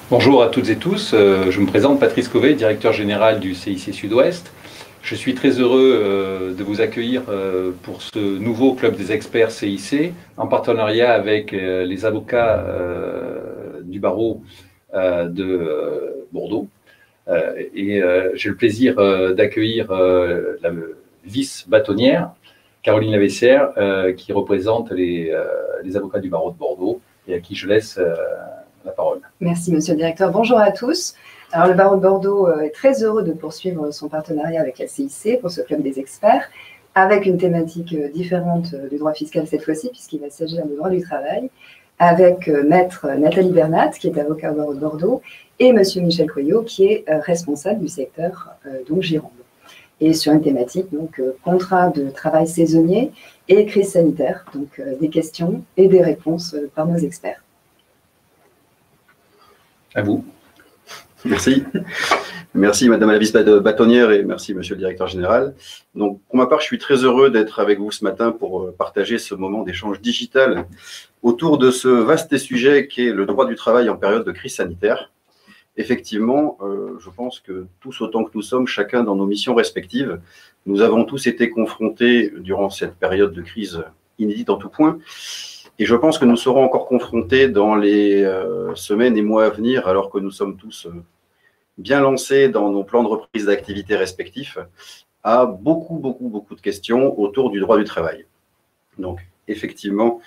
Bonjour à toutes et tous, je me présente Patrice Cauvet, directeur général du CIC Sud-Ouest. Je suis très heureux de vous accueillir pour ce nouveau club des experts CIC en partenariat avec les avocats du barreau de Bordeaux. J'ai le plaisir d'accueillir la vice-bâtonnière, Caroline Lavessière, qui représente les avocats du barreau de Bordeaux et à qui je laisse la parole. Merci, monsieur le directeur. Bonjour à tous. Alors, le barreau de Bordeaux est très heureux de poursuivre son partenariat avec la CIC pour ce club des experts, avec une thématique différente du droit fiscal cette fois-ci, puisqu'il va s'agir du droit du travail, avec maître Nathalie Bernat, qui est avocat au barreau de Bordeaux, et monsieur Michel Coyot, qui est responsable du secteur donc Gironde. Et sur une thématique, donc contrat de travail saisonnier et crise sanitaire, donc des questions et des réponses par nos experts. À vous. Merci. Merci Madame la vice-bâtonnière et merci Monsieur le directeur général. Donc pour ma part, je suis très heureux d'être avec vous ce matin pour partager ce moment d'échange digital autour de ce vaste sujet qui est le droit du travail en période de crise sanitaire. Effectivement, je pense que tous autant que nous sommes, chacun dans nos missions respectives, nous avons tous été confrontés durant cette période de crise inédite en tout point. Et je pense que nous serons encore confrontés dans les semaines et mois à venir, alors que nous sommes tous bien lancés dans nos plans de reprise d'activité respectifs, à beaucoup de questions autour du droit du travail. Donc, effectivement,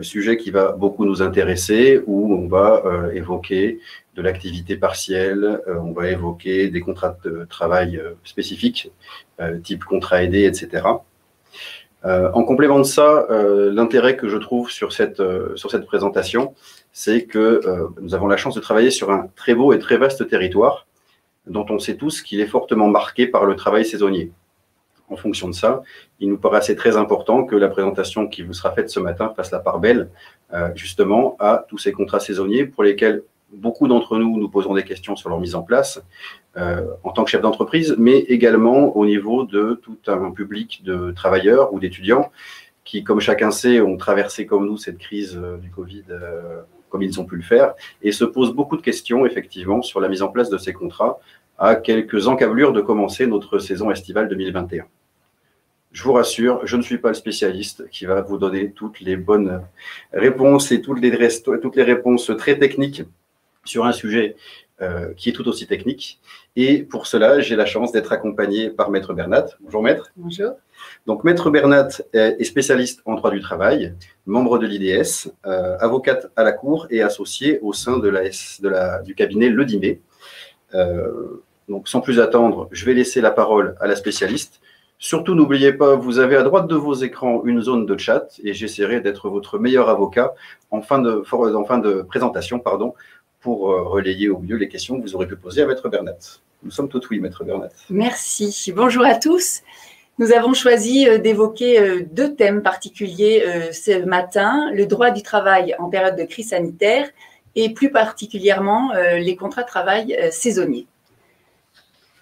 sujet qui va beaucoup nous intéresser, où on va évoquer de l'activité partielle, on va évoquer des contrats de travail spécifiques, type contrat aidé, etc. En complément de ça, l'intérêt que je trouve sur cette présentation, c'est que nous avons la chance de travailler sur un très beau et très vaste territoire dont on sait tous qu'il est fortement marqué par le travail saisonnier. En fonction de ça, il nous paraissait très important que la présentation qui vous sera faite ce matin fasse la part belle justement à tous ces contrats saisonniers pour lesquels beaucoup d'entre nous nous posons des questions sur leur mise en place en tant que chef d'entreprise, mais également au niveau de tout un public de travailleurs ou d'étudiants qui, comme chacun sait, ont traversé comme nous cette crise du Covid comme ils ont pu le faire et se posent beaucoup de questions effectivement sur la mise en place de ces contrats à quelques encablures de commencer notre saison estivale 2021. Je vous rassure, je ne suis pas le spécialiste qui va vous donner toutes les bonnes réponses et toutes les réponses très techniques sur un sujet qui est tout aussi technique. Et pour cela, j'ai la chance d'être accompagné par Maître Bernat. Bonjour Maître. Bonjour. Donc Maître Bernat est spécialiste en droit du travail, membre de l'IDS, avocate à la Cour et associée au sein du cabinet Le Dimet. Donc sans plus attendre, je vais laisser la parole à la spécialiste. Surtout, n'oubliez pas, vous avez à droite de vos écrans une zone de chat et j'essaierai d'être votre meilleur avocat en fin de présentation, pour relayer au mieux les questions que vous aurez pu poser à Maître Bernat. Nous sommes tout oui, Maître Bernat. Merci. Bonjour à tous. Nous avons choisi d'évoquer deux thèmes particuliers ce matin, le droit du travail en période de crise sanitaire et plus particulièrement les contrats de travail saisonniers.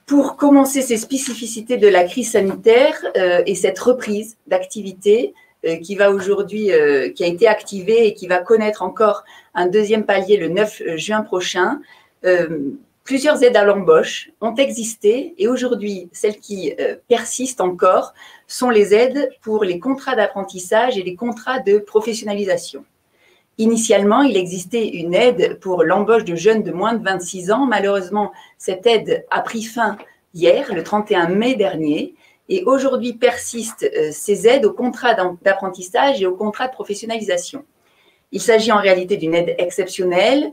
Pour commencer ces spécificités de la crise sanitaire et cette reprise d'activité qui a été activée et qui va connaître encore un deuxième palier le 9 juin prochain, plusieurs aides à l'embauche ont existé et aujourd'hui, celles qui persistent encore sont les aides pour les contrats d'apprentissage et les contrats de professionnalisation. Initialement, il existait une aide pour l'embauche de jeunes de moins de 26 ans. Malheureusement, cette aide a pris fin hier, le 31 mai dernier. Et aujourd'hui persistent ces aides aux contrats d'apprentissage et aux contrats de professionnalisation. Il s'agit en réalité d'une aide exceptionnelle,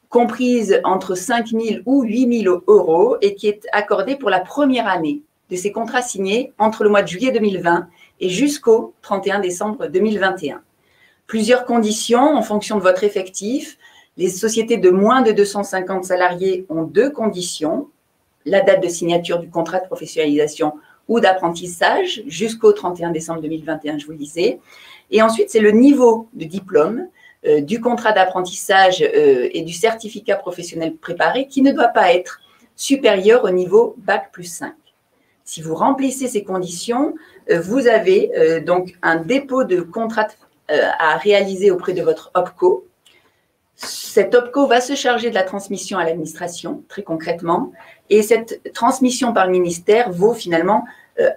comprise entre 5 000 ou 8 000 euros et qui est accordée pour la première année de ces contrats signés entre le mois de juillet 2020 et jusqu'au 31 décembre 2021. Plusieurs conditions en fonction de votre effectif. Les sociétés de moins de 250 salariés ont deux conditions. La date de signature du contrat de professionnalisation ou d'apprentissage jusqu'au 31 décembre 2021, je vous le disais. Et ensuite, c'est le niveau de diplôme du contrat d'apprentissage et du certificat professionnel préparé qui ne doit pas être supérieur au niveau Bac plus 5. Si vous remplissez ces conditions, vous avez donc un dépôt de contrat à réaliser auprès de votre OPCO Cet OPCO va se charger de la transmission à l'administration, très concrètement, et cette transmission par le ministère vaut finalement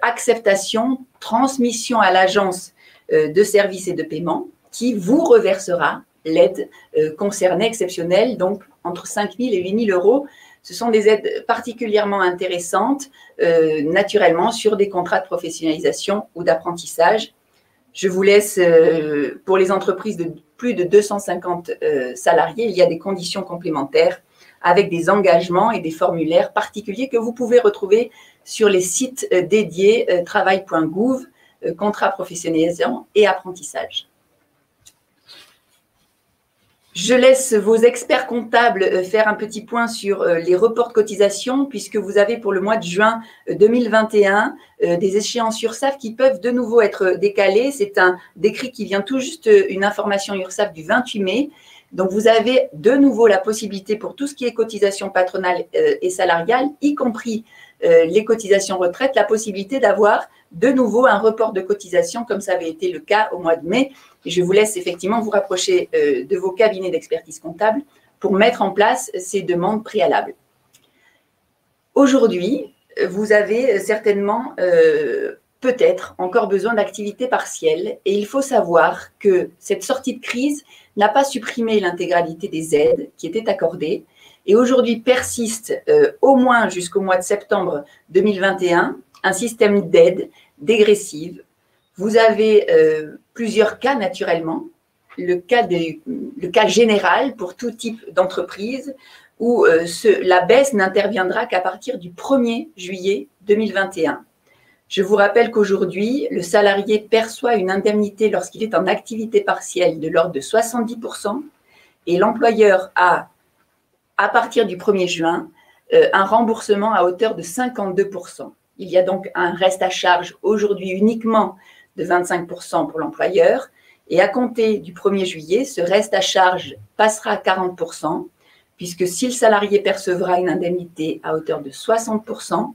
acceptation, transmission à l'agence de services et de paiement qui vous reversera l'aide concernée exceptionnelle, donc entre 5 000 et 8 000 euros. Ce sont des aides particulièrement intéressantes, naturellement, sur des contrats de professionnalisation ou d'apprentissage. Je vous laisse, pour les entreprises de plus de 250 salariés, il y a des conditions complémentaires avec des engagements et des formulaires particuliers que vous pouvez retrouver sur les sites dédiés travail.gouv, contrat professionnalisation et apprentissage. Je laisse vos experts comptables faire un petit point sur les reports de cotisation, puisque vous avez pour le mois de juin 2021 des échéances URSSAF qui peuvent de nouveau être décalées. C'est un décret qui vient tout juste, une information URSSAF du 28 mai. Donc, vous avez de nouveau la possibilité pour tout ce qui est cotisation patronale et salariale, y compris les cotisations retraite, la possibilité d'avoir de nouveau un report de cotisation comme ça avait été le cas au mois de mai. Et je vous laisse effectivement vous rapprocher de vos cabinets d'expertise comptable pour mettre en place ces demandes préalables. Aujourd'hui, vous avez certainement peut-être encore besoin d'activité partielle et il faut savoir que cette sortie de crise n'a pas supprimé l'intégralité des aides qui étaient accordées et aujourd'hui persiste au moins jusqu'au mois de septembre 2021 un système d'aide dégressive. Vous avez plusieurs cas naturellement, le cas général pour tout type d'entreprise où la baisse n'interviendra qu'à partir du 1er juillet 2021. Je vous rappelle qu'aujourd'hui, le salarié perçoit une indemnité lorsqu'il est en activité partielle de l'ordre de 70% et l'employeur a, à partir du 1er juin, un remboursement à hauteur de 52%. Il y a donc un reste à charge aujourd'hui uniquement de 25% pour l'employeur et à compter du 1er juillet, ce reste à charge passera à 40% puisque si le salarié percevra une indemnité à hauteur de 60%,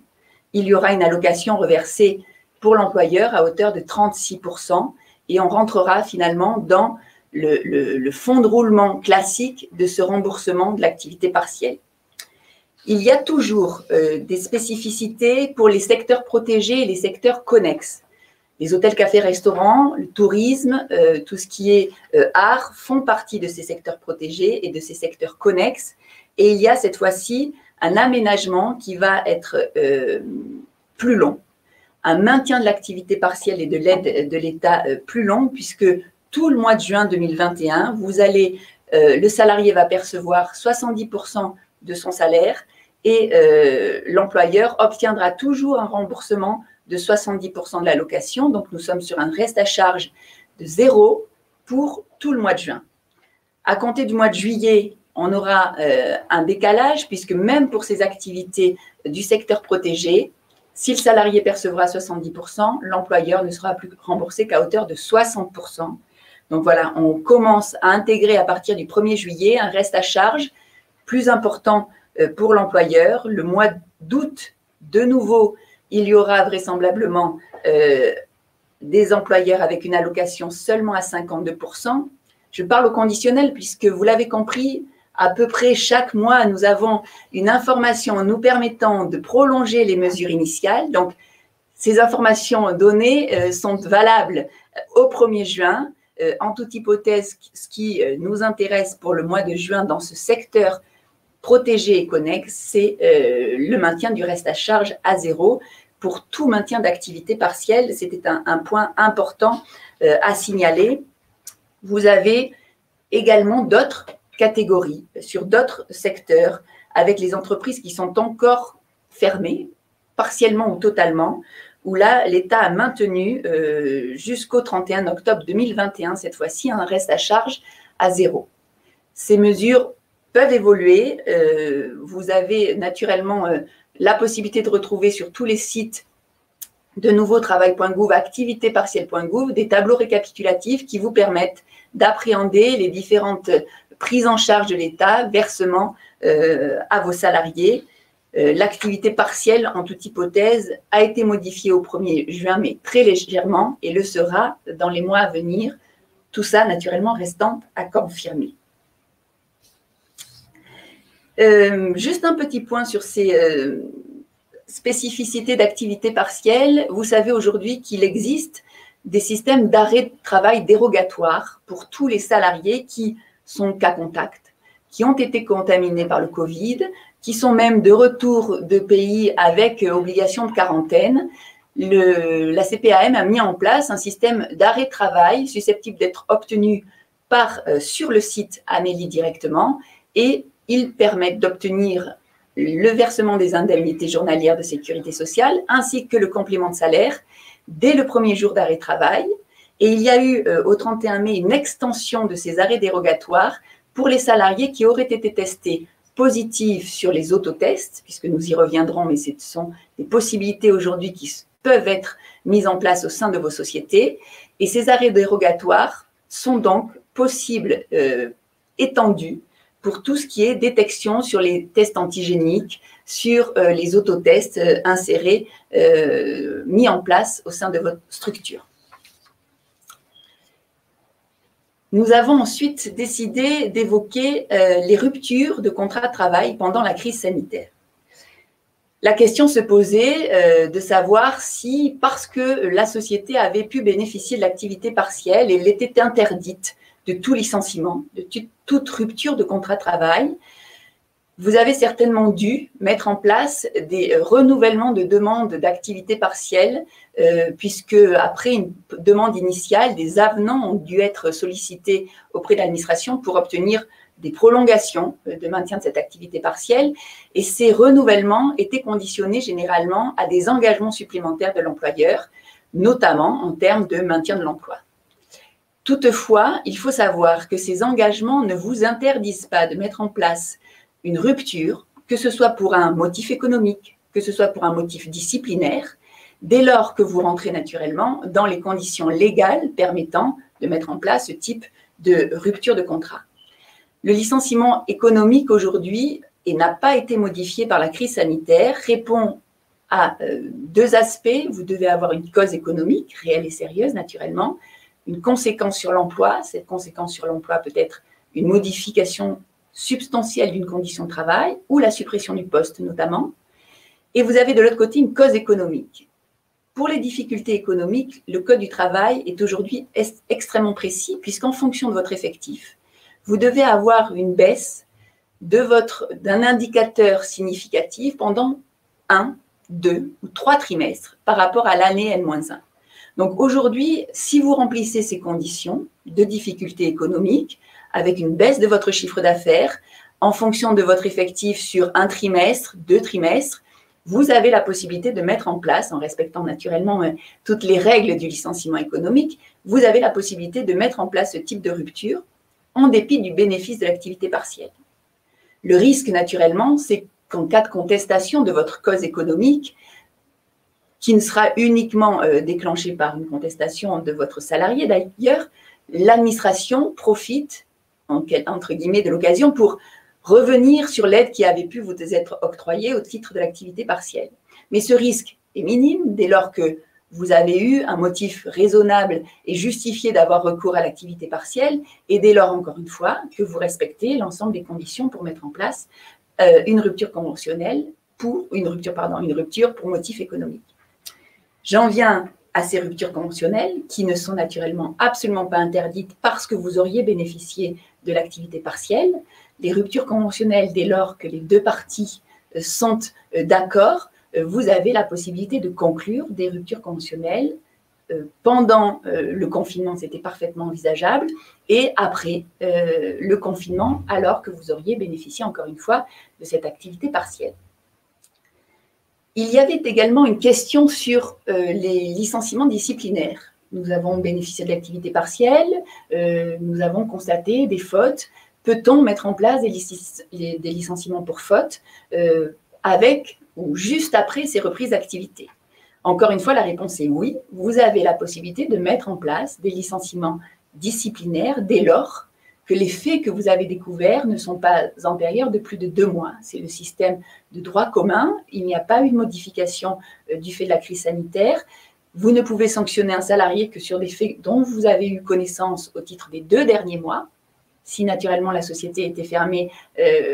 il y aura une allocation reversée pour l'employeur à hauteur de 36% et on rentrera finalement dans le fonds de roulement classique de ce remboursement de l'activité partielle. Il y a toujours des spécificités pour les secteurs protégés et les secteurs connexes. Les hôtels, cafés, restaurants, le tourisme, tout ce qui est art font partie de ces secteurs protégés et de ces secteurs connexes. Et il y a cette fois-ci un aménagement qui va être plus long, un maintien de l'activité partielle et de l'aide de l'État plus long, puisque tout le mois de juin 2021, le salarié va percevoir 70% de son salaire et l'employeur obtiendra toujours un remboursement de 70% de l'allocation. Donc, nous sommes sur un reste à charge de 0 pour tout le mois de juin. À compter du mois de juillet, on aura un décalage puisque même pour ces activités du secteur protégé, si le salarié percevra 70%, l'employeur ne sera plus remboursé qu'à hauteur de 60%. Donc voilà, on commence à intégrer à partir du 1er juillet un reste à charge plus important pour l'employeur. Le mois d'août, de nouveau, il y aura vraisemblablement des employeurs avec une allocation seulement à 52%. Je parle au conditionnel puisque vous l'avez compris, à peu près chaque mois, nous avons une information nous permettant de prolonger les mesures initiales. Donc, ces informations données sont valables au 1er juin. En toute hypothèse, ce qui nous intéresse pour le mois de juin dans ce secteur protégé et connexe, c'est le maintien du reste à charge à 0 pour tout maintien d'activité partielle. C'était un point important à signaler. Vous avez également d'autres catégories sur d'autres secteurs avec les entreprises qui sont encore fermées, partiellement ou totalement, où là, l'État a maintenu jusqu'au 31 octobre 2021, cette fois-ci, un reste à charge à 0. Ces mesures peuvent évoluer. Vous avez naturellement la possibilité de retrouver sur tous les sites de nouveau travail.gouv, activitépartielle.gouv, des tableaux récapitulatifs qui vous permettent d'appréhender les différentes prises en charge de l'État, versements à vos salariés. L'activité partielle, en toute hypothèse, a été modifiée au 1er juin, mais très légèrement, et le sera dans les mois à venir. Tout ça, naturellement, restant à confirmer. Juste un petit point sur ces spécificités d'activité partielle. Vous savez aujourd'hui qu'il existe des systèmes d'arrêt de travail dérogatoires pour tous les salariés qui sont cas contact, qui ont été contaminés par le Covid, qui sont même de retour de pays avec obligation de quarantaine. La CPAM a mis en place un système d'arrêt de travail susceptible d'être obtenu sur le site Amélie directement, et ils permettent d'obtenir le versement des indemnités journalières de sécurité sociale ainsi que le complément de salaire dès le premier jour d'arrêt de travail. Et il y a eu au 31 mai une extension de ces arrêts dérogatoires pour les salariés qui auraient été testés positifs sur les autotests, puisque nous y reviendrons, mais ce sont des possibilités aujourd'hui qui peuvent être mises en place au sein de vos sociétés. Et ces arrêts dérogatoires sont donc possibles, étendus, pour tout ce qui est détection sur les tests antigéniques, sur les autotests insérés, mis en place au sein de votre structure. Nous avons ensuite décidé d'évoquer les ruptures de contrat de travail pendant la crise sanitaire. La question se posait de savoir si, parce que la société avait pu bénéficier de l'activité partielle, elle était interdite de tout licenciement, de toute rupture de contrat de travail, vous avez certainement dû mettre en place des renouvellements de demandes d'activité partielle, puisque après une demande initiale, des avenants ont dû être sollicités auprès de l'administration pour obtenir des prolongations de maintien de cette activité partielle. Et ces renouvellements étaient conditionnés généralement à des engagements supplémentaires de l'employeur, notamment en termes de maintien de l'emploi. Toutefois, il faut savoir que ces engagements ne vous interdisent pas de mettre en place une rupture, que ce soit pour un motif économique, que ce soit pour un motif disciplinaire, dès lors que vous rentrez naturellement dans les conditions légales permettant de mettre en place ce type de rupture de contrat. Le licenciement économique aujourd'hui, et n'a pas été modifié par la crise sanitaire, répond à deux aspects. Vous devez avoir une cause économique, réelle et sérieuse naturellement, une conséquence sur l'emploi. Cette conséquence sur l'emploi peut être une modification substantielle d'une condition de travail ou la suppression du poste notamment. Et vous avez de l'autre côté une cause économique. Pour les difficultés économiques, le Code du travail est aujourd'hui extrêmement précis puisqu'en fonction de votre effectif, vous devez avoir une baisse d'un indicateur significatif pendant 1, 2 ou 3 trimestres par rapport à l'année N-1. Donc aujourd'hui, si vous remplissez ces conditions de difficultés économiques, avec une baisse de votre chiffre d'affaires, en fonction de votre effectif sur 1 trimestre, 2 trimestres, vous avez la possibilité de mettre en place, en respectant naturellement toutes les règles du licenciement économique, vous avez la possibilité de mettre en place ce type de rupture en dépit du bénéfice de l'activité partielle. Le risque, naturellement, c'est qu'en cas de contestation de votre cause économique, qui ne sera uniquement déclenchée par une contestation de votre salarié d'ailleurs, l'administration profite, entre guillemets, de l'occasion pour revenir sur l'aide qui avait pu vous être octroyée au titre de l'activité partielle. Mais ce risque est minime dès lors que vous avez eu un motif raisonnable et justifié d'avoir recours à l'activité partielle et dès lors, encore une fois, que vous respectez l'ensemble des conditions pour mettre en place une rupture conventionnelle une rupture pour motif économique. J'en viens à ces ruptures conventionnelles qui ne sont naturellement absolument pas interdites parce que vous auriez bénéficié de l'activité partielle. Les ruptures conventionnelles, dès lors que les deux parties sont d'accord, vous avez la possibilité de conclure des ruptures conventionnelles. Pendant le confinement, c'était parfaitement envisageable, et après le confinement, alors que vous auriez bénéficié, encore une fois, de cette activité partielle. Il y avait également une question sur les licenciements disciplinaires. Nous avons bénéficié de l'activité partielle, nous avons constaté des fautes. Peut-on mettre en place des licenciements pour faute avec ou juste après ces reprises d'activité? Encore une fois, la réponse est oui. Vous avez la possibilité de mettre en place des licenciements disciplinaires dès lors que les faits que vous avez découverts ne sont pas antérieurs de plus de 2 mois. C'est le système de droit commun. Il n'y a pas eu de modification du fait de la crise sanitaire. Vous ne pouvez sanctionner un salarié que sur des faits dont vous avez eu connaissance au titre des 2 derniers mois. Si naturellement la société était fermée,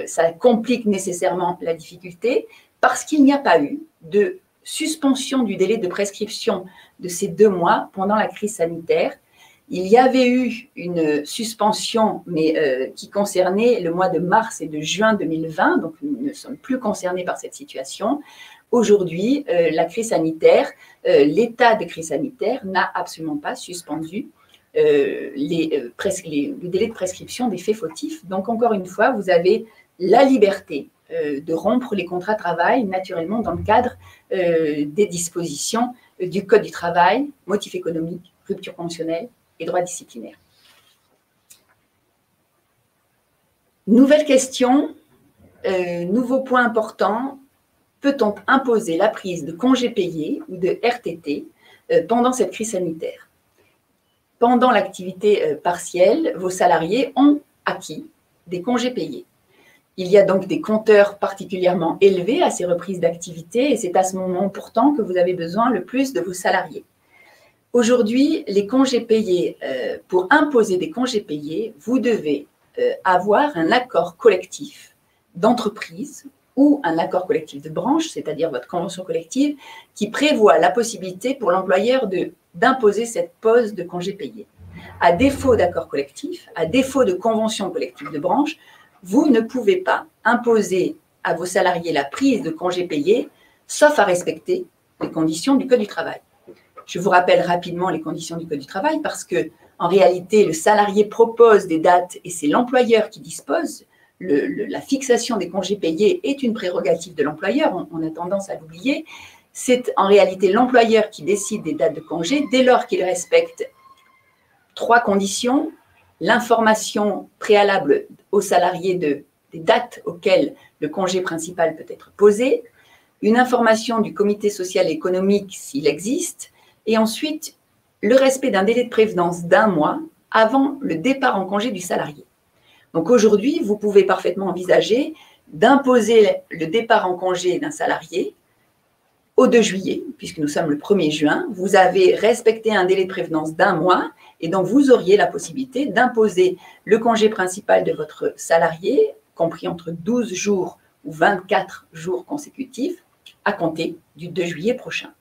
ça complique nécessairement la difficulté, parce qu'il n'y a pas eu de suspension du délai de prescription de ces 2 mois pendant la crise sanitaire. Il y avait eu une suspension, mais qui concernait le mois de mars et de juin 2020, donc nous ne sommes plus concernés par cette situation. Aujourd'hui, la crise sanitaire, l'état de crise sanitaire n'a absolument pas suspendu le délai de prescription des faits fautifs. Donc, encore une fois, vous avez la liberté de rompre les contrats de travail, naturellement dans le cadre des dispositions du Code du travail, motif économique, rupture conventionnelle et droit disciplinaire. Nouvelle question, nouveau point important, peut-on imposer la prise de congés payés ou de RTT pendant cette crise sanitaire? Pendant l'activité partielle, vos salariés ont acquis des congés payés. Il y a donc des compteurs particulièrement élevés à ces reprises d'activité et c'est à ce moment pourtant que vous avez besoin le plus de vos salariés. Aujourd'hui, les congés payés, pour imposer des congés payés, vous devez avoir un accord collectif d'entreprise ou un accord collectif de branche, c'est-à-dire votre convention collective, qui prévoit la possibilité pour l'employeur d'imposer cette pause de congés payés. À défaut d'accord collectif, à défaut de convention collective de branche, vous ne pouvez pas imposer à vos salariés la prise de congés payés, sauf à respecter les conditions du Code du travail. Je vous rappelle rapidement les conditions du Code du travail parce que, en réalité, le salarié propose des dates et c'est l'employeur qui dispose. La fixation des congés payés est une prérogative de l'employeur, on a tendance à l'oublier. C'est en réalité l'employeur qui décide des dates de congés dès lors qu'il respecte 3 conditions. L'information préalable aux salariés des dates auxquelles le congé principal peut être posé, une information du comité social et économique s'il existe, et ensuite le respect d'un délai de prévenance d'1 mois avant le départ en congé du salarié. Donc aujourd'hui, vous pouvez parfaitement envisager d'imposer le départ en congé d'un salarié au 2 juillet, puisque nous sommes le 1er juin, vous avez respecté un délai de prévenance d'1 mois et donc vous auriez la possibilité d'imposer le congé principal de votre salarié, compris entre 12 jours ou 24 jours consécutifs, à compter du 2 juillet prochain.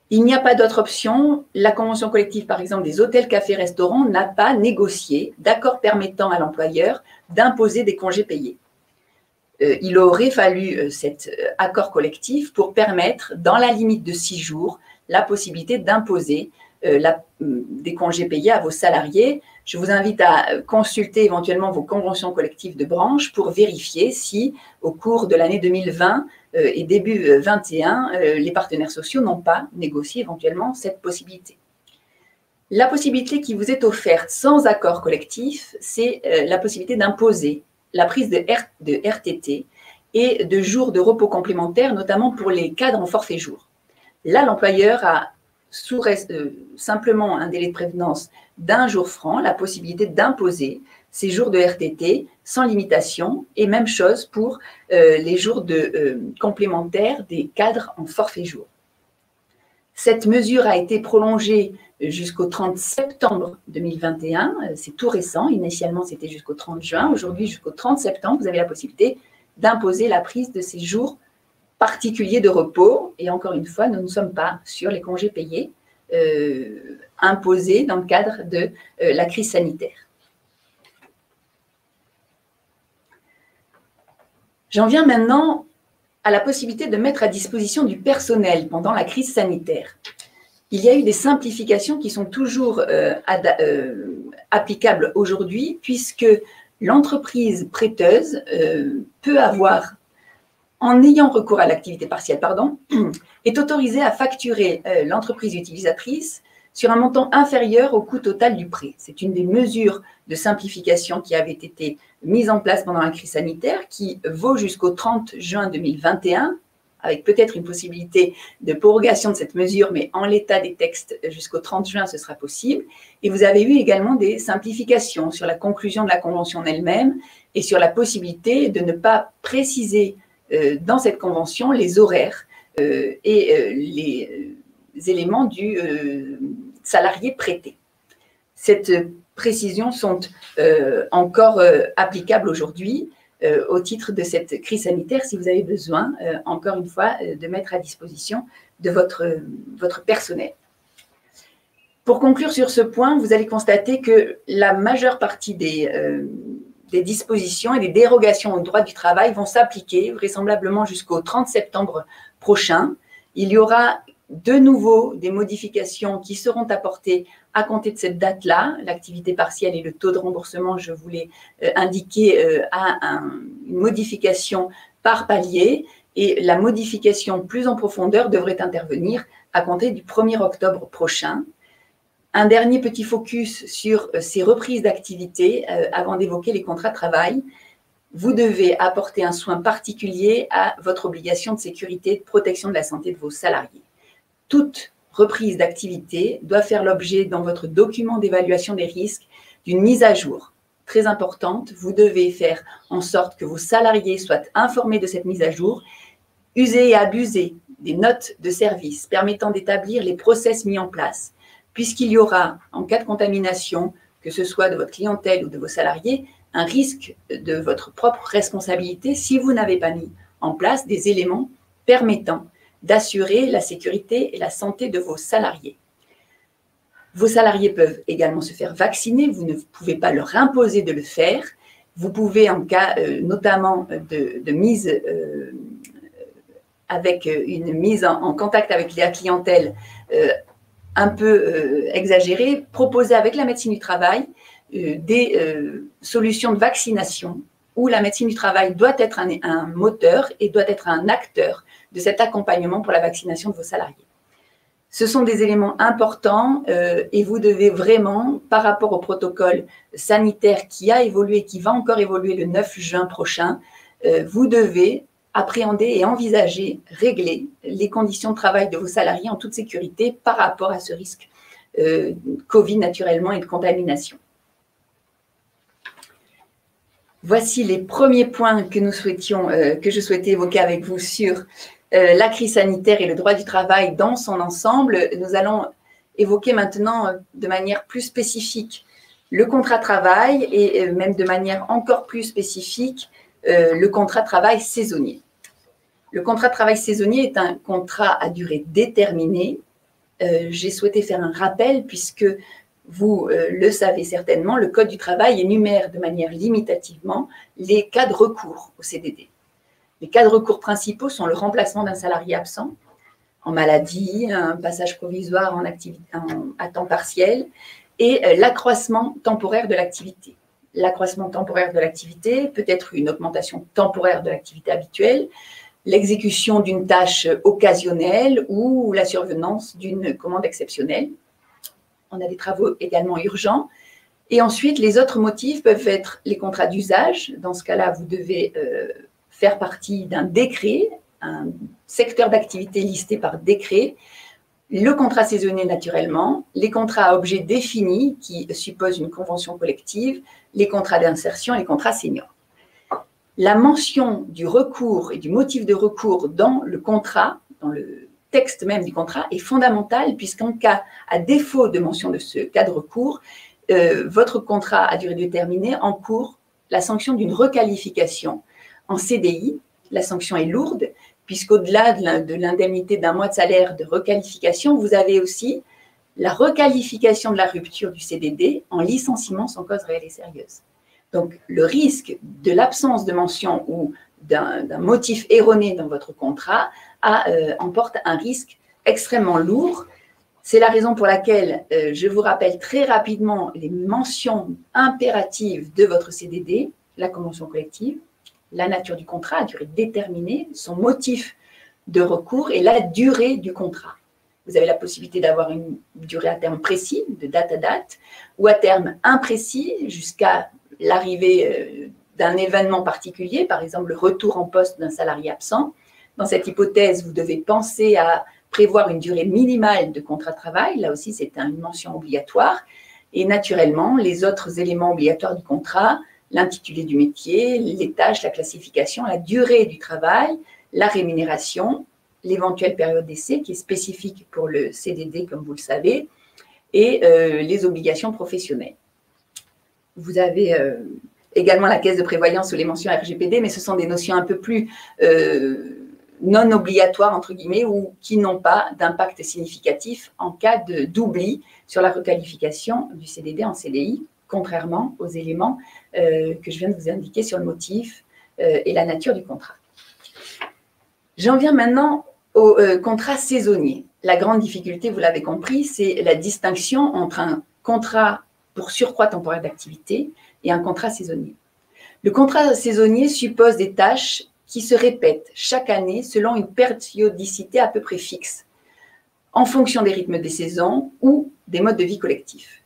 Il n'y a pas d'autre option. La convention collective, par exemple, des hôtels, cafés, restaurants n'a pas négocié d'accord permettant à l'employeur d'imposer des congés payés. Il aurait fallu cet accord collectif pour permettre, dans la limite de 6 jours, la possibilité d'imposer des congés payés à vos salariés. Je vous invite à consulter éventuellement vos conventions collectives de branche pour vérifier si, au cours de l'année 2020 et début 2021, les partenaires sociaux n'ont pas négocié éventuellement cette possibilité. La possibilité qui vous est offerte sans accord collectif, c'est la possibilité d'imposer la prise de RTT et de jours de repos complémentaires, notamment pour les cadres en forfait jour. Là, l'employeur a simplement un délai de prévenance d'1 jour franc, la possibilité d'imposer ces jours de RTT sans limitation, et même chose pour les jours complémentaires des cadres en forfait jour. Cette mesure a été prolongée jusqu'au 30 septembre 2021, c'est tout récent, initialement c'était jusqu'au 30 juin, aujourd'hui jusqu'au 30 septembre, vous avez la possibilité d'imposer la prise de ces jours particuliers de repos, et encore une fois, nous ne sommes pas sur les congés payés imposés dans le cadre de la crise sanitaire. J'en viens maintenant à la possibilité de mettre à disposition du personnel pendant la crise sanitaire. Il y a eu des simplifications qui sont toujours applicables aujourd'hui, puisque l'entreprise prêteuse peut avoir, en ayant recours à l'activité partielle, est autorisée à facturer l'entreprise utilisatrice sur un montant inférieur au coût total du prêt. C'est une des mesures de simplification qui avait été mise en place pendant la crise sanitaire, qui vaut jusqu'au 30 juin 2021, avec peut-être une possibilité de prorogation de cette mesure, mais en l'état des textes, jusqu'au 30 juin, ce sera possible. Et vous avez eu également des simplifications sur la conclusion de la convention en elle-même et sur la possibilité de ne pas préciser dans cette convention les horaires et les éléments du salarié prêté. Cette précisions sont encore applicables aujourd'hui au titre de cette crise sanitaire si vous avez besoin, encore une fois, de mettre à disposition de votre personnel. Pour conclure sur ce point, vous allez constater que la majeure partie des dispositions et des dérogations au droit du travail vont s'appliquer vraisemblablement jusqu'au 30 septembre prochain. Il y aura de nouveau des modifications qui seront apportées à compter de cette date-là. L'activité partielle et le taux de remboursement, je vous l'ai indiqué, une modification par palier, et la modification plus en profondeur devrait intervenir à compter du 1er octobre prochain. Un dernier petit focus sur ces reprises d'activité avant d'évoquer les contrats de travail. Vous devez apporter un soin particulier à votre obligation de sécurité et de protection de la santé de vos salariés. Toute reprise d'activité doit faire l'objet dans votre document d'évaluation des risques d'une mise à jour très importante. Vous devez faire en sorte que vos salariés soient informés de cette mise à jour, user et abuser des notes de service permettant d'établir les process mis en place, puisqu'il y aura, en cas de contamination, que ce soit de votre clientèle ou de vos salariés, un risque de votre propre responsabilité si vous n'avez pas mis en place des éléments permettant d'assurer la sécurité et la santé de vos salariés. Vos salariés peuvent également se faire vacciner, vous ne pouvez pas leur imposer de le faire. Vous pouvez, en cas notamment de mise avec une mise en contact avec la clientèle un peu exagérée, proposer avec la médecine du travail des solutions de vaccination où la médecine du travail doit être un moteur et doit être un acteur de cet accompagnement pour la vaccination de vos salariés. Ce sont des éléments importants et vous devez vraiment, par rapport au protocole sanitaire qui a évolué, qui va encore évoluer le 9 juin prochain, vous devez appréhender et envisager, régler les conditions de travail de vos salariés en toute sécurité par rapport à ce risque Covid naturellement et de contamination. Voici les premiers points que je souhaitais évoquer avec vous sur la crise sanitaire et le droit du travail dans son ensemble. Nous allons évoquer maintenant de manière plus spécifique le contrat de travail et même de manière encore plus spécifique le contrat de travail saisonnier. Le contrat de travail saisonnier est un contrat à durée déterminée. J'ai souhaité faire un rappel puisque vous le savez certainement, le Code du travail énumère de manière limitativement les cas de recours au CDD. Les cas de recours principaux sont le remplacement d'un salarié absent en maladie, un passage provisoire à temps partiel et l'accroissement temporaire de l'activité. L'accroissement temporaire de l'activité peut être une augmentation temporaire de l'activité habituelle, l'exécution d'une tâche occasionnelle ou la survenance d'une commande exceptionnelle. On a des travaux également urgents. Et ensuite, les autres motifs peuvent être les contrats d'usage. Dans ce cas-là, vous devez faire partie d'un décret, un secteur d'activité listé par décret, le contrat saisonnier naturellement, les contrats à objet défini qui supposent une convention collective, les contrats d'insertion et les contrats seniors. La mention du recours et du motif de recours dans le contrat, dans le texte même du contrat, est fondamentale puisqu'en cas, à défaut de mention de ce cas de recours, votre contrat à durée déterminée encourt la sanction d'une requalification en CDI. La sanction est lourde puisqu'au-delà de l'indemnité d'un mois de salaire de requalification, vous avez aussi la requalification de la rupture du CDD en licenciement sans cause réelle et sérieuse. Donc, le risque de l'absence de mention ou d'un motif erroné dans votre contrat emporte un risque extrêmement lourd. C'est la raison pour laquelle je vous rappelle très rapidement les mentions impératives de votre CDD, la convention collective, la nature du contrat à durée déterminée, son motif de recours et la durée du contrat. Vous avez la possibilité d'avoir une durée à terme précis, de date à date, ou à terme imprécis jusqu'à l'arrivée d'un événement particulier, par exemple le retour en poste d'un salarié absent. Dans cette hypothèse, vous devez penser à prévoir une durée minimale de contrat de travail. Là aussi, c'est une mention obligatoire. Et naturellement, les autres éléments obligatoires du contrat, l'intitulé du métier, les tâches, la classification, la durée du travail, la rémunération, l'éventuelle période d'essai qui est spécifique pour le CDD, comme vous le savez, et les obligations professionnelles. Vous avez également la caisse de prévoyance ou les mentions RGPD, mais ce sont des notions un peu plus non obligatoires, entre guillemets, ou qui n'ont pas d'impact significatif en cas d'oubli sur la requalification du CDD en CDI, contrairement aux éléments que je viens de vous indiquer sur le motif et la nature du contrat. J'en viens maintenant au contrat saisonnier. La grande difficulté, vous l'avez compris, c'est la distinction entre un contrat pour surcroît temporaire d'activité et un contrat saisonnier. Le contrat saisonnier suppose des tâches qui se répètent chaque année selon une périodicité à peu près fixe, en fonction des rythmes des saisons ou des modes de vie collectifs.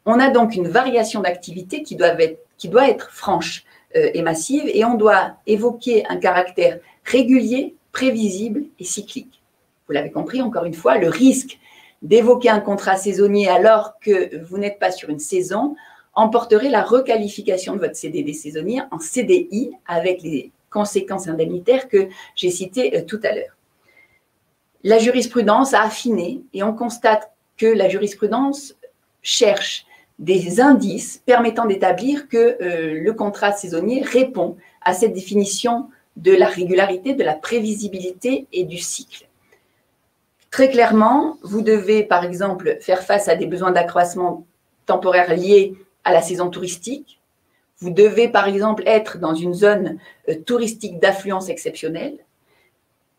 On a donc une variation d'activité qui doit être franche et massive, et on doit évoquer un caractère régulier, prévisible et cyclique. Vous l'avez compris, encore une fois, le risque d'évoquer un contrat saisonnier alors que vous n'êtes pas sur une saison emporterait la requalification de votre CDD saisonnier en CDI avec les conséquences indemnitaires que j'ai citées tout à l'heure. La jurisprudence a affiné et on constate que la jurisprudence cherche des indices permettant d'établir que le contrat saisonnier répond à cette définition de la régularité, de la prévisibilité et du cycle. Très clairement, vous devez, par exemple, faire face à des besoins d'accroissement temporaire liés à la saison touristique. Vous devez, par exemple, être dans une zone touristique d'affluence exceptionnelle.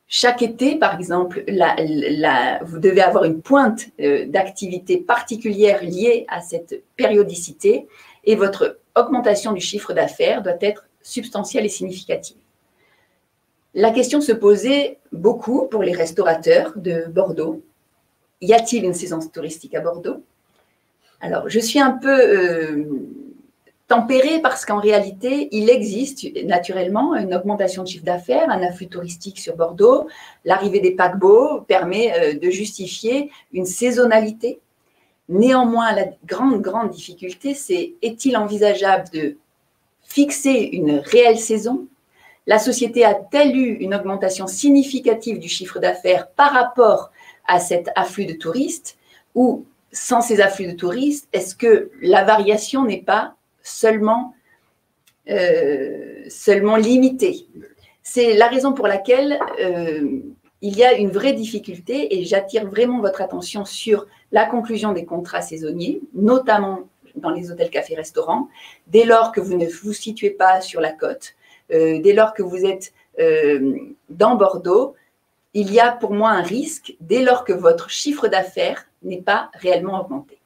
Chaque été, par exemple, vous devez avoir une pointe d'activité particulière liée à cette périodicité et votre augmentation du chiffre d'affaires doit être substantielle et significative. La question se posait beaucoup pour les restaurateurs de Bordeaux. Y a-t-il une saison touristique à Bordeaux? Alors, je suis un peu tempérée parce qu'en réalité, il existe naturellement une augmentation de chiffre d'affaires, un afflux touristique sur Bordeaux. L'arrivée des paquebots permet de justifier une saisonnalité. Néanmoins, la grande difficulté, c'est est-il envisageable de fixer une réelle saison? La société a-t-elle eu une augmentation significative du chiffre d'affaires par rapport à cet afflux de touristes? Ou sans ces afflux de touristes, est-ce que la variation n'est pas seulement limitée? C'est la raison pour laquelle il y a une vraie difficulté et j'attire vraiment votre attention sur la conclusion des contrats saisonniers, notamment dans les hôtels, cafés, restaurants, dès lors que vous ne vous situez pas sur la côte. Dès lors que vous êtes dans Bordeaux, il y a pour moi un risque dès lors que votre chiffre d'affaires n'est pas réellement augmenté.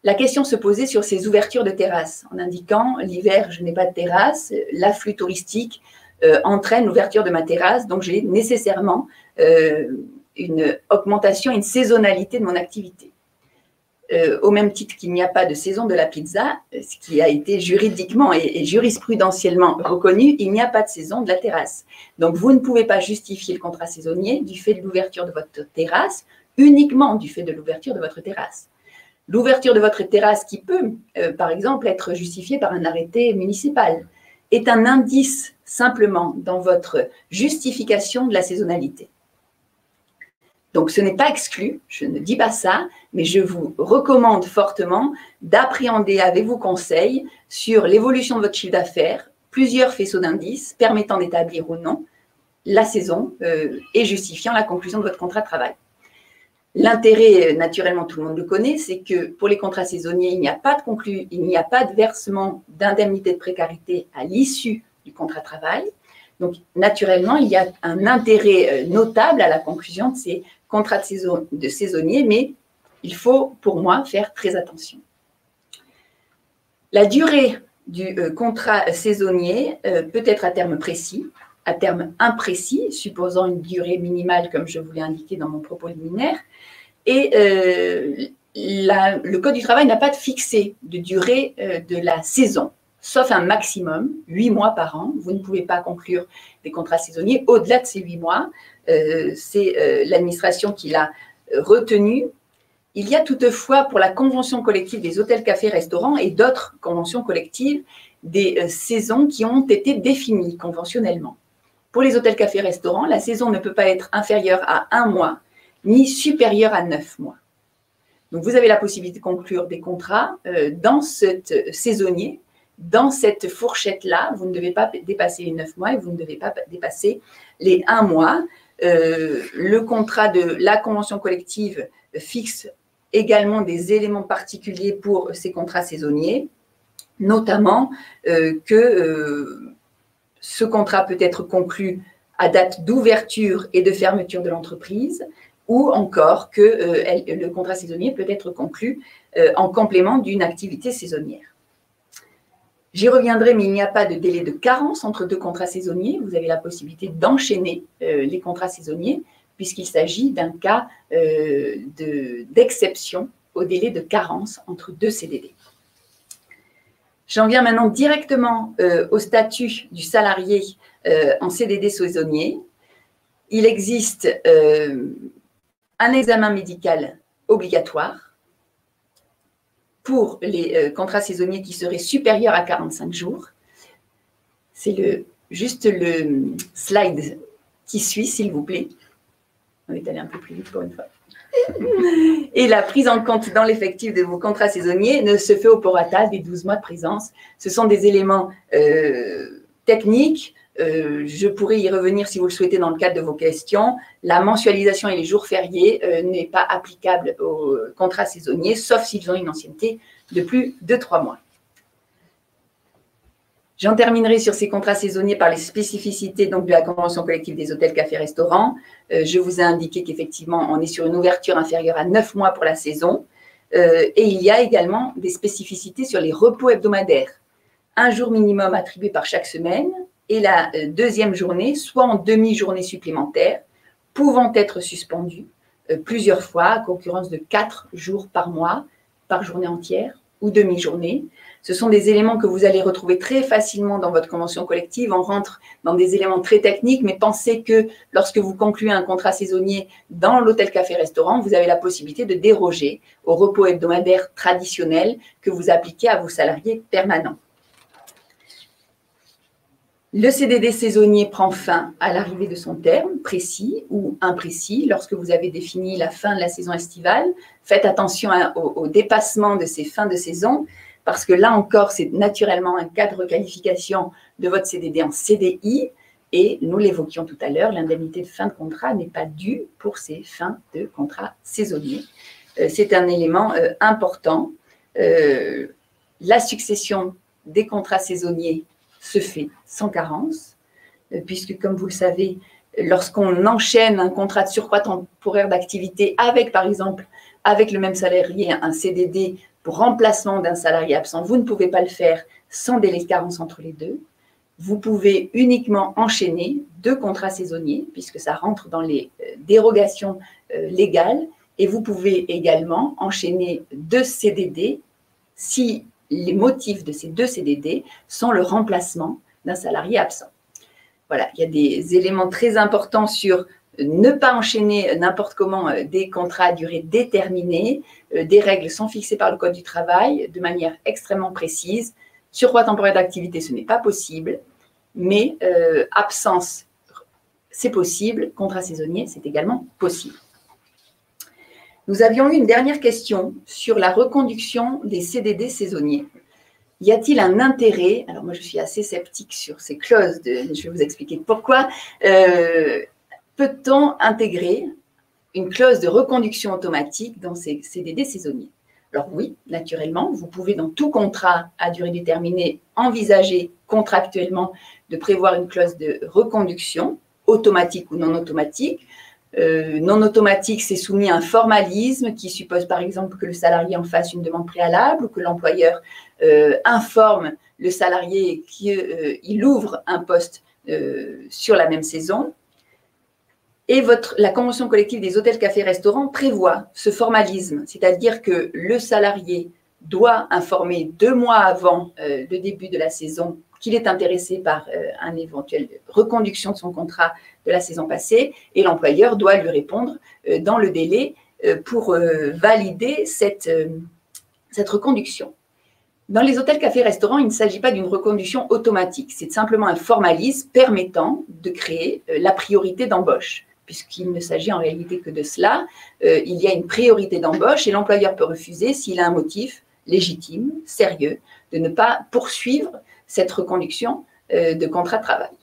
La question se posait sur ces ouvertures de terrasses, en indiquant l'hiver, je n'ai pas de terrasse, l'afflux touristique entraîne l'ouverture de ma terrasse, donc j'ai nécessairement une augmentation, une saisonnalité de mon activité. Au même titre qu'il n'y a pas de saison de la pizza, ce qui a été juridiquement et jurisprudentiellement reconnu, il n'y a pas de saison de la terrasse. Donc, vous ne pouvez pas justifier le contrat saisonnier du fait de l'ouverture de votre terrasse, uniquement du fait de l'ouverture de votre terrasse. L'ouverture de votre terrasse qui peut, par exemple, être justifiée par un arrêté municipal, est un indice simplement dans votre justification de la saisonnalité. Donc, ce n'est pas exclu, je ne dis pas ça, mais je vous recommande fortement d'appréhender avec vos conseils sur l'évolution de votre chiffre d'affaires, plusieurs faisceaux d'indices permettant d'établir ou non la saison et justifiant la conclusion de votre contrat de travail. L'intérêt, naturellement, tout le monde le connaît, c'est que pour les contrats saisonniers, il n'y a pas de versement d'indemnité de précarité à l'issue du contrat de travail. Donc, naturellement, il y a un intérêt notable à la conclusion de ces contrats de saisonniers, mais il faut, pour moi, faire très attention. La durée du contrat saisonnier peut être à terme précis, à terme imprécis, supposant une durée minimale, comme je vous l'ai indiqué dans mon propos liminaire, et le Code du travail n'a pas de fixé de durée de la saison, sauf un maximum, 8 mois par an. Vous ne pouvez pas conclure des contrats saisonniers au-delà de ces 8 mois. C'est l'administration qui l'a retenu. Il y a toutefois, pour la convention collective des hôtels, cafés, restaurants et d'autres conventions collectives, des saisons qui ont été définies conventionnellement. Pour les hôtels, cafés, restaurants, la saison ne peut pas être inférieure à 1 mois, ni supérieure à 9 mois. Donc, vous avez la possibilité de conclure des contrats dans cette saisonnier, dans cette fourchette-là. Vous ne devez pas dépasser les 9 mois et vous ne devez pas dépasser les 1 mois. Le contrat de la convention collective fixe également des éléments particuliers pour ces contrats saisonniers, notamment que ce contrat peut être conclu à date d'ouverture et de fermeture de l'entreprise, ou encore que le contrat saisonnier peut être conclu en complément d'une activité saisonnière. J'y reviendrai, mais il n'y a pas de délai de carence entre 2 contrats saisonniers. Vous avez la possibilité d'enchaîner les contrats saisonniers, puisqu'il s'agit d'un cas d'exception au délai de carence entre 2 CDD. J'en viens maintenant directement au statut du salarié en CDD saisonnier. Il existe un examen médical obligatoire pour les contrats saisonniers qui seraient supérieurs à 45 jours. C'est juste le slide qui suit, s'il vous plaît. On est allé un peu plus vite pour une fois. Et la prise en compte dans l'effectif de vos contrats saisonniers ne se fait au prorata des 12 mois de présence. Ce sont des éléments techniques. Je pourrais y revenir si vous le souhaitez dans le cadre de vos questions. La mensualisation et les jours fériés n'est pas applicable aux contrats saisonniers, sauf s'ils ont une ancienneté de plus de 3 mois. J'en terminerai sur ces contrats saisonniers par les spécificités donc, de la convention collective des hôtels, cafés, restaurants. Je vous ai indiqué qu'effectivement, on est sur une ouverture inférieure à 9 mois pour la saison. Et il y a également des spécificités sur les repos hebdomadaires. 1 jour minimum attribué par chaque semaine, et la deuxième journée, soit en demi-journée supplémentaire, pouvant être suspendue plusieurs fois, à concurrence de 4 jours par mois, par journée entière ou demi-journée. Ce sont des éléments que vous allez retrouver très facilement dans votre convention collective. On rentre dans des éléments très techniques, mais pensez que lorsque vous concluez un contrat saisonnier dans l'hôtel, café, restaurant, vous avez la possibilité de déroger au repos hebdomadaire traditionnel que vous appliquez à vos salariés permanents. Le CDD saisonnier prend fin à l'arrivée de son terme, précis ou imprécis, lorsque vous avez défini la fin de la saison estivale. Faites attention au dépassement de ces fins de saison, parce que là encore, c'est naturellement un cas de requalification de votre CDD en CDI. Et nous l'évoquions tout à l'heure, l'indemnité de fin de contrat n'est pas due pour ces fins de contrat saisonniers. C'est un élément important. La succession des contrats saisonniers se fait sans carence, puisque, comme vous le savez, lorsqu'on enchaîne un contrat de surcroît temporaire d'activité avec, par exemple, avec le même salarié, un CDD pour remplacement d'un salarié absent, vous ne pouvez pas le faire sans délai de carence entre les deux. Vous pouvez uniquement enchaîner 2 contrats saisonniers, puisque ça rentre dans les dérogations légales, et vous pouvez également enchaîner 2 CDD si les motifs de ces 2 CDD sont le remplacement d'un salarié absent. Voilà, il y a des éléments très importants sur ne pas enchaîner n'importe comment des contrats à durée déterminée. Des règles sont fixées par le Code du travail de manière extrêmement précise. Surcroît temporaire d'activité, ce n'est pas possible, mais absence, c'est possible. Contrat saisonnier, c'est également possible. Nous avions eu une dernière question sur la reconduction des CDD saisonniers. Y a-t-il un intérêt? Alors moi, je suis assez sceptique sur ces clauses. Je vais vous expliquer pourquoi. Peut-on intégrer une clause de reconduction automatique dans ces CDD saisonniers? Alors oui, naturellement, vous pouvez dans tout contrat à durée déterminée envisager contractuellement de prévoir une clause de reconduction automatique ou non automatique. Non automatique, c'est soumis à un formalisme qui suppose par exemple que le salarié en fasse une demande préalable ou que l'employeur informe le salarié qu'il ouvre un poste sur la même saison. Et la convention collective des hôtels, cafés, restaurants prévoit ce formalisme, c'est-à-dire que le salarié doit informer 2 mois avant le début de la saison qu'il est intéressé par une éventuelle reconduction de son contrat de la saison passée, et l'employeur doit lui répondre dans le délai pour valider cette reconduction. Dans les hôtels, cafés, restaurants, il ne s'agit pas d'une reconduction automatique, c'est simplement un formalisme permettant de créer la priorité d'embauche, puisqu'il ne s'agit en réalité que de cela. Il y a une priorité d'embauche et l'employeur peut refuser s'il a un motif légitime, sérieux, de ne pas poursuivre cette reconduction de contrat de travail.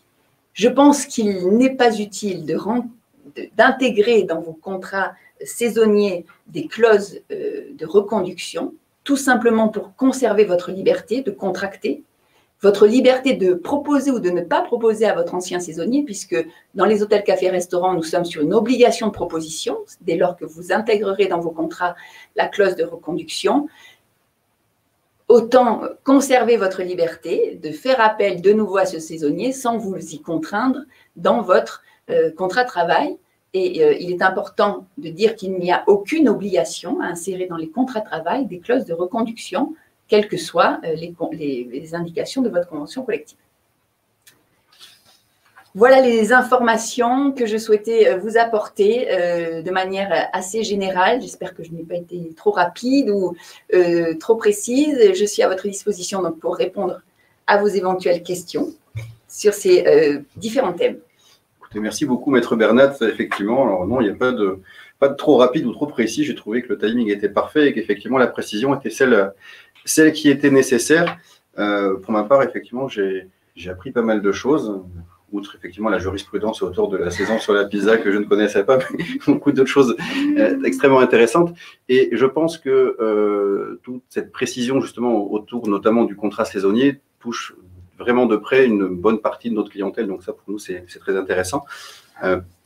Je pense qu'il n'est pas utile d'intégrer dans vos contrats saisonniers des clauses de reconduction, tout simplement pour conserver votre liberté de contracter, votre liberté de proposer ou de ne pas proposer à votre ancien saisonnier, puisque dans les hôtels, cafés, restaurants, nous sommes sur une obligation de proposition, dès lors que vous intégrerez dans vos contrats la clause de reconduction. Autant conserver votre liberté de faire appel de nouveau à ce saisonnier sans vous y contraindre dans votre contrat de travail. Et il est important de dire qu'il n'y a aucune obligation à insérer dans les contrats de travail des clauses de reconduction, quelles que soient les indications de votre convention collective. Voilà les informations que je souhaitais vous apporter de manière assez générale. J'espère que je n'ai pas été trop rapide ou trop précise. Je suis à votre disposition donc, pour répondre à vos éventuelles questions sur ces différents thèmes. Écoutez, merci beaucoup, Maître Bernat. Effectivement, alors non, il n'y a pas de trop rapide ou trop précis. J'ai trouvé que le timing était parfait et qu'effectivement, la précision était celle qui était nécessaire. Pour ma part, effectivement, j'ai appris pas mal de choses. Outre effectivement la jurisprudence autour de la saison sur la pizza que je ne connaissais pas, mais beaucoup d'autres choses extrêmement intéressantes. Et je pense que toute cette précision justement autour notamment du contrat saisonnier touche vraiment de près une bonne partie de notre clientèle. Donc ça pour nous c'est très intéressant.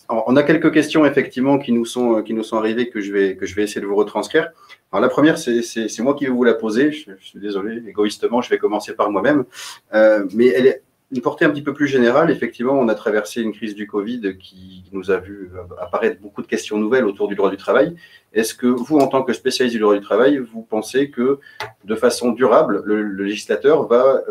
On a quelques questions effectivement qui nous sont arrivées que je vais essayer de vous retranscrire. Alors la première c'est moi qui vais vous la poser. Je suis désolé, égoïstement je vais commencer par moi-même, mais elle est une portée un petit peu plus générale. Effectivement, on a traversé une crise du Covid qui nous a vu apparaître beaucoup de questions nouvelles autour du droit du travail. Est-ce que vous, en tant que spécialiste du droit du travail, vous pensez que de façon durable, le législateur va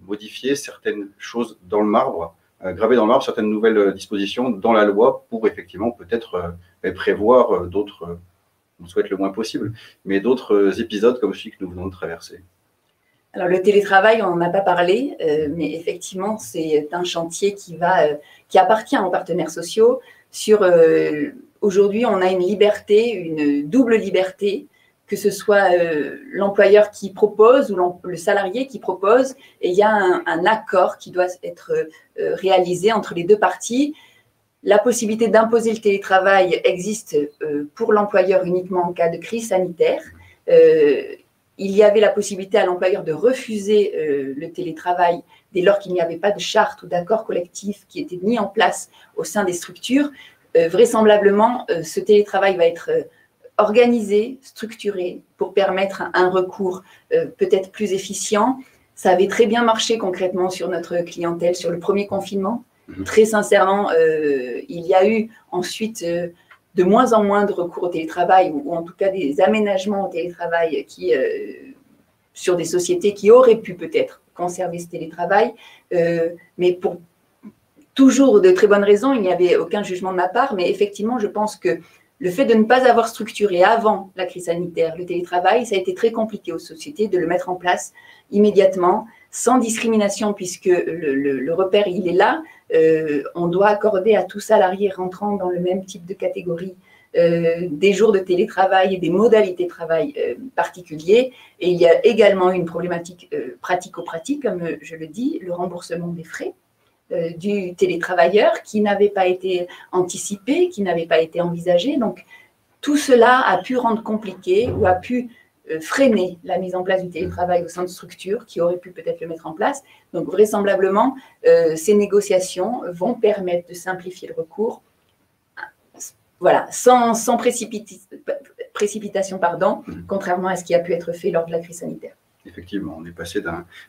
modifier certaines choses dans le marbre, graver dans le marbre certaines nouvelles dispositions dans la loi pour effectivement peut-être prévoir d'autres, on souhaite le moins possible, mais d'autres épisodes comme celui que nous venons de traverser? Alors, le télétravail, on n'en a pas parlé, mais effectivement, c'est un chantier qui appartient aux partenaires sociaux. Aujourd'hui, on a une liberté, une double liberté, que ce soit l'employeur qui propose ou le salarié qui propose, et il y a un accord qui doit être réalisé entre les deux parties. La possibilité d'imposer le télétravail existe pour l'employeur uniquement en cas de crise sanitaire. Il y avait la possibilité à l'employeur de refuser le télétravail dès lors qu'il n'y avait pas de charte ou d'accord collectif qui était mis en place au sein des structures. Vraisemblablement, ce télétravail va être organisé, structuré pour permettre un recours peut-être plus efficient. Ça avait très bien marché concrètement sur notre clientèle sur le premier confinement. Très sincèrement, il y a eu ensuite de moins en moins de recours au télétravail ou en tout cas des aménagements au télétravail sur des sociétés qui auraient pu peut-être conserver ce télétravail, mais pour toujours de très bonnes raisons, il n'y avait aucun jugement de ma part, mais effectivement, je pense que le fait de ne pas avoir structuré avant la crise sanitaire le télétravail, ça a été très compliqué aux sociétés de le mettre en place immédiatement, sans discrimination, puisque le repère, il est là. On doit accorder à tout salarié rentrant dans le même type de catégorie des jours de télétravail et des modalités de travail particuliers. Et il y a également une problématique pratico-pratique, comme je le dis, le remboursement des frais du télétravailleur qui n'avait pas été anticipé, qui n'avait pas été envisagé. Donc, tout cela a pu rendre compliqué ou a pu freiner la mise en place du télétravail au sein de structures qui auraient pu peut-être le mettre en place. Donc, vraisemblablement, ces négociations vont permettre de simplifier le recours, voilà, sans précipitation, contrairement à ce qui a pu être fait lors de la crise sanitaire. Effectivement, on est passé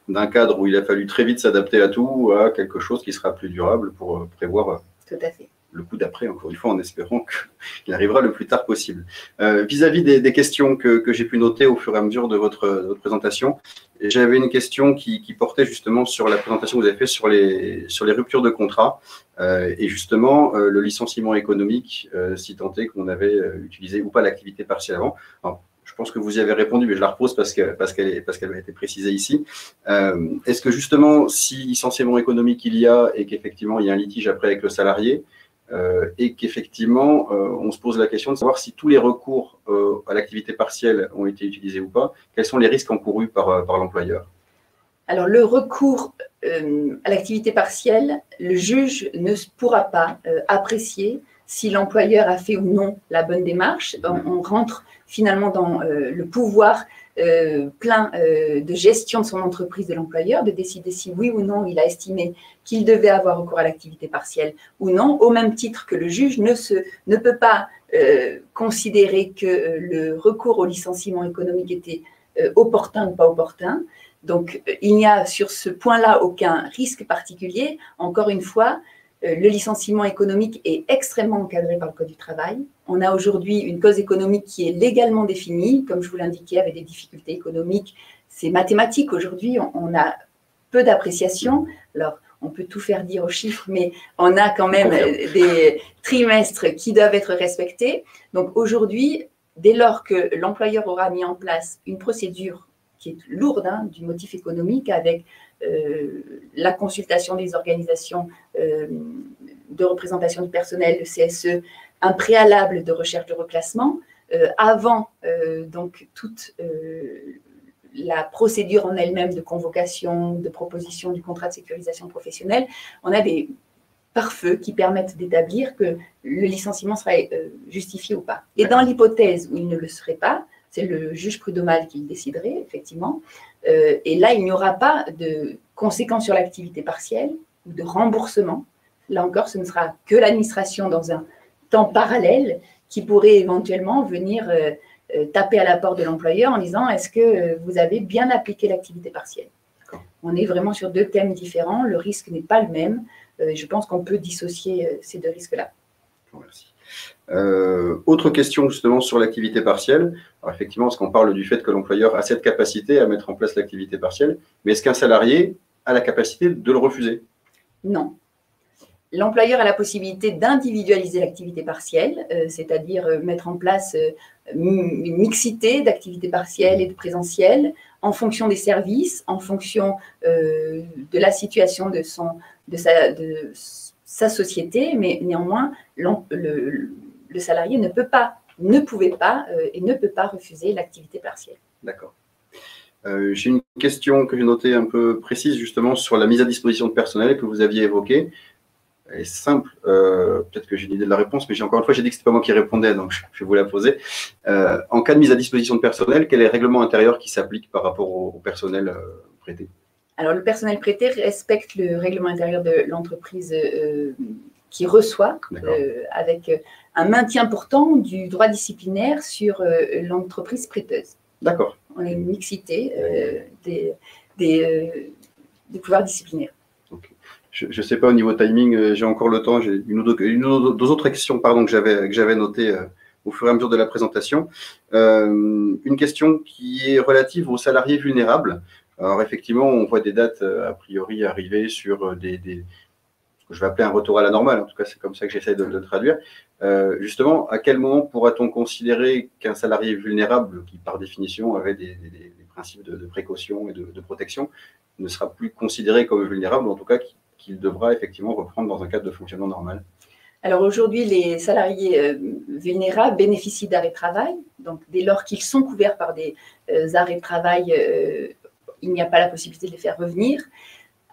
d'un cadre où il a fallu très vite s'adapter à tout à quelque chose qui sera plus durable pour prévoir tout à fait. Le coup d'après, encore une fois, en espérant qu'il arrivera le plus tard possible. Vis-à-vis des questions que j'ai pu noter au fur et à mesure de votre présentation, j'avais une question qui portait justement sur la présentation que vous avez faite sur les ruptures de contrat et justement le licenciement économique, si tant est qu'on avait utilisé ou pas l'activité partielle avant. Alors, je pense que vous y avez répondu, mais je la repose parce qu'elle a été précisée ici. Est-ce que justement, si licenciement économique il y a et qu'effectivement il y a un litige après avec le salarié, et qu'effectivement, on se pose la question de savoir si tous les recours à l'activité partielle ont été utilisés ou pas. Quels sont les risques encourus par l'employeur? Alors, le recours à l'activité partielle, le juge ne pourra pas apprécier si l'employeur a fait ou non la bonne démarche. On rentre finalement dans le pouvoir plein de gestion de son entreprise de l'employeur, de décider si oui ou non il a estimé qu'il devait avoir recours à l'activité partielle ou non, au même titre que le juge ne peut pas considérer que le recours au licenciement économique était opportun ou pas opportun. Donc, il n'y a sur ce point-là aucun risque particulier. Encore une fois, le licenciement économique est extrêmement encadré par le Code du travail. On a aujourd'hui une cause économique qui est légalement définie, comme je vous l'indiquais, avec des difficultés économiques. C'est mathématique. Aujourd'hui, on a peu d'appréciation. Alors, on peut tout faire dire aux chiffres, mais on a quand même des trimestres qui doivent être respectés. Donc, aujourd'hui, dès lors que l'employeur aura mis en place une procédure qui est lourde du motif économique, avec la consultation des organisations de représentation du personnel, le CSE, un préalable de recherche de reclassement, avant donc toute la procédure en elle-même de convocation, de proposition du contrat de sécurisation professionnelle, on a des pare-feux qui permettent d'établir que le licenciement serait justifié ou pas. Et dans l'hypothèse où il ne le serait pas, c'est le juge prud'homal qui le déciderait, effectivement. Et là, il n'y aura pas de conséquences sur l'activité partielle ou de remboursement. Là encore, ce ne sera que l'administration dans un temps parallèle qui pourrait éventuellement venir taper à la porte de l'employeur en disant « Est-ce que vous avez bien appliqué l'activité partielle ?» On est vraiment sur deux thèmes différents. Le risque n'est pas le même. Je pense qu'on peut dissocier ces deux risques-là. Merci. Autre question justement sur l'activité partielle. Alors effectivement, parce qu'on parle du fait que l'employeur a cette capacité à mettre en place l'activité partielle, mais est-ce qu'un salarié a la capacité de le refuser? Non. L'employeur a la possibilité d'individualiser l'activité partielle, c'est-à-dire mettre en place une mixité d'activités partielles et de présentiel en fonction des services, en fonction de la situation de sa société, mais néanmoins, le salarié ne pouvait pas et ne peut pas refuser l'activité partielle. D'accord. J'ai une question que j'ai notée un peu précise justement sur la mise à disposition de personnel que vous aviez évoquée. Elle est simple, peut-être que j'ai une idée de la réponse, mais encore une fois, j'ai dit que ce n'était pas moi qui répondais, donc je vais vous la poser. En cas de mise à disposition de personnel, quel est le règlement intérieur qui s'applique par rapport au personnel prêté? Alors, le personnel prêté respecte le règlement intérieur de l'entreprise qui reçoit, avec un maintien pourtant du droit disciplinaire sur l'entreprise prêteuse. D'accord. On a une mixité des pouvoirs disciplinaires. Okay. Je ne sais pas au niveau timing, j'ai encore le temps, j'ai deux autres questions que j'avais notées au fur et à mesure de la présentation. Une question qui est relative aux salariés vulnérables. Alors effectivement, on voit des dates a priori arriver sur ce que je vais appeler un retour à la normale, en tout cas c'est comme ça que j'essaie de le traduire. Justement, à quel moment pourra-t-on considérer qu'un salarié vulnérable, qui par définition avait des principes de précaution et de protection, ne sera plus considéré comme vulnérable, en tout cas qu'il devra effectivement reprendre dans un cadre de fonctionnement normal? Alors aujourd'hui, les salariés vulnérables bénéficient d'arrêts de travail. Donc dès lors qu'ils sont couverts par des arrêts de travail, il n'y a pas la possibilité de les faire revenir.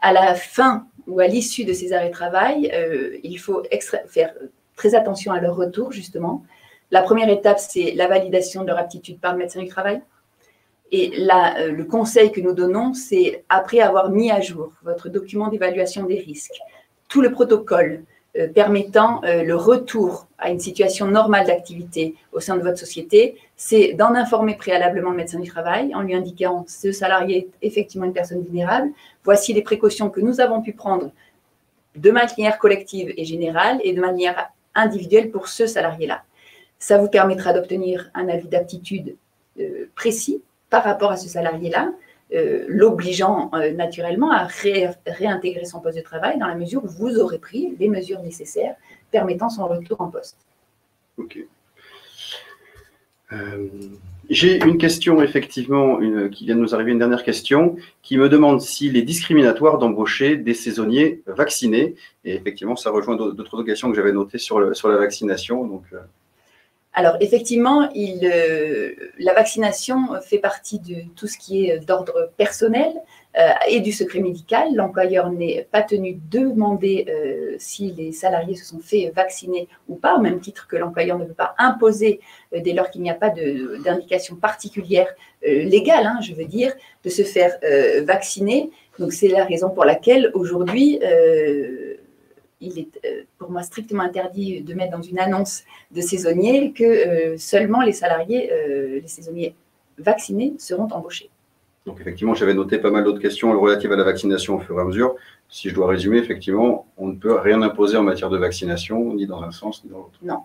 À la fin ou à l'issue de ces arrêts de travail, il faut faire très attention à leur retour, justement. La première étape, c'est la validation de leur aptitude par le médecin du travail. Et là, le conseil que nous donnons, c'est après avoir mis à jour votre document d'évaluation des risques, tout le protocole permettant le retour à une situation normale d'activité au sein de votre société, c'est d'en informer préalablement le médecin du travail en lui indiquant ce salarié est effectivement une personne vulnérable. Voici les précautions que nous avons pu prendre de manière collective et générale et de manière individuelle pour ce salarié-là. Ça vous permettra d'obtenir un avis d'aptitude précis par rapport à ce salarié-là, l'obligeant naturellement à réintégrer son poste de travail dans la mesure où vous aurez pris les mesures nécessaires permettant son retour en poste. Ok. J'ai une question, effectivement, qui vient de nous arriver, une dernière question, qui me demande s'il est discriminatoire d'embaucher des saisonniers vaccinés. Et effectivement, ça rejoint d'autres questions que j'avais notées sur la vaccination. Donc, Alors, effectivement, la vaccination fait partie de tout ce qui est d'ordre personnel et du secret médical. L'employeur n'est pas tenu de demander si les salariés se sont fait vacciner ou pas, au même titre que l'employeur ne peut pas imposer, dès lors qu'il n'y a pas d'indication particulière légale, hein, je veux dire, de se faire vacciner. Donc, c'est la raison pour laquelle aujourd'hui, il est pour moi strictement interdit de mettre dans une annonce de saisonnier que seulement les salariés, les saisonniers vaccinés seront embauchés. Donc effectivement, j'avais noté pas mal d'autres questions relatives à la vaccination au fur et à mesure. Si je dois résumer, effectivement, on ne peut rien imposer en matière de vaccination, ni dans un sens, ni dans l'autre. Non.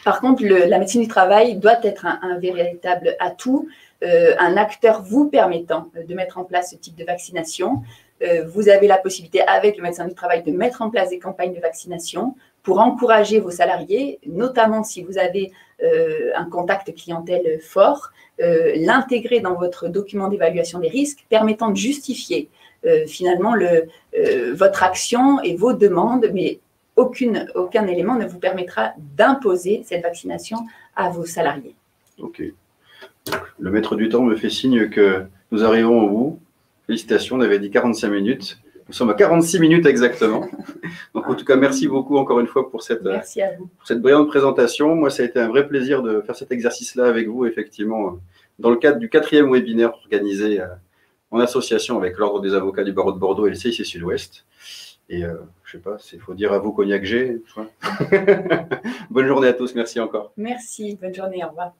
Par contre, la médecine du travail doit être un véritable atout, un acteur vous permettant de mettre en place ce type de vaccination. Vous avez la possibilité, avec le médecin du travail, de mettre en place des campagnes de vaccination pour encourager vos salariés, notamment si vous avez un contact clientèle fort, l'intégrer dans votre document d'évaluation des risques permettant de justifier finalement votre action et vos demandes, mais aucun élément ne vous permettra d'imposer cette vaccination à vos salariés. Ok. Le maître du temps me fait signe que nous arrivons au bout. Félicitations, on avait dit 45 minutes. Nous sommes à 46 minutes exactement. Donc, en tout cas, merci beaucoup encore une fois pour cette brillante présentation. Moi, ça a été un vrai plaisir de faire cet exercice-là avec vous, effectivement, dans le cadre du 4e webinaire organisé en association avec l'Ordre des avocats du barreau de Bordeaux et le CIC Sud-Ouest. Et je ne sais pas, il faut dire à vous Cognac G. Bonne journée à tous, merci encore. Merci, bonne journée, au revoir.